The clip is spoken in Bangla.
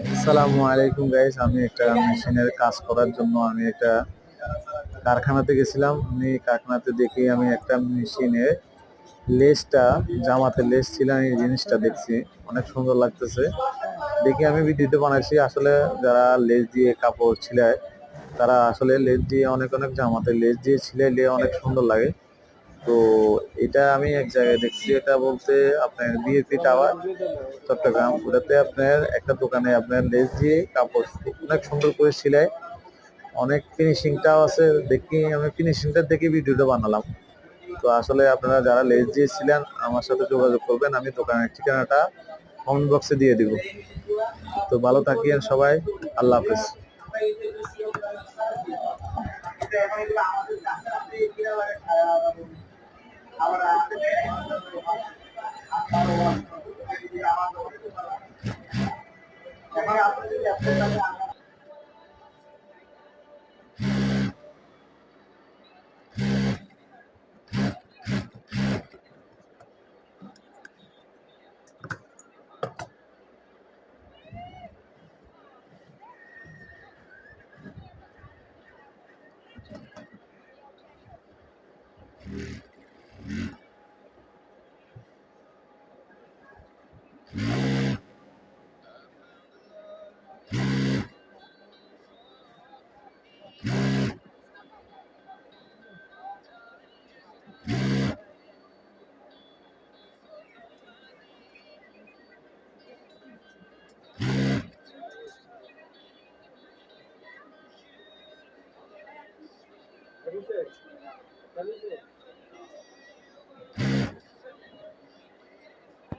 আসসালামু আলাইকুম গাইস। আমি একটা মেশিনের কাজ করার জন্য আমি একটা কারখানাতে গেছিলাম। আমি কারখানাতে দেখি আমি একটা মেশিনে লেসটা, জামাতে লেস ছিল, আমি এই জিনিসটা দেখছি, অনেক সুন্দর লাগতেছে। দেখি আমি ভিডিওতে বানাইছি। আসলে যারা লেস দিয়ে কাপড় ছিলায় তারা আসলে লেস দিয়ে অনেক অনেক জামাতে লেস দিয়ে ছিলাইলে অনেক সুন্দর লাগে। তো এটা আমি এক জায়গায় দেখছি, এটা বলতে আপনার বিএপি টাওয়ার চট্টগ্রাম। ওটাতে আপনার একটা দোকানে আপনার লেস দিয়ে কাপড় অনেক সুন্দর করে সেলাই, অনেক ফিনিশিংটাও আছে। দেখি আমি ফিনিশিংটা দেখে ভিডিওটা বানালাম। তো আসলে আপনারা যারা লেস দিয়েছিলেন আমার সাথে যোগাযোগ করবেন, আমি দোকানের ঠিকানাটা কমেন্ট বক্সে দিয়ে দিব। তো ভালো থাকিয়েন সবাই, আল্লাহ হাফেজ।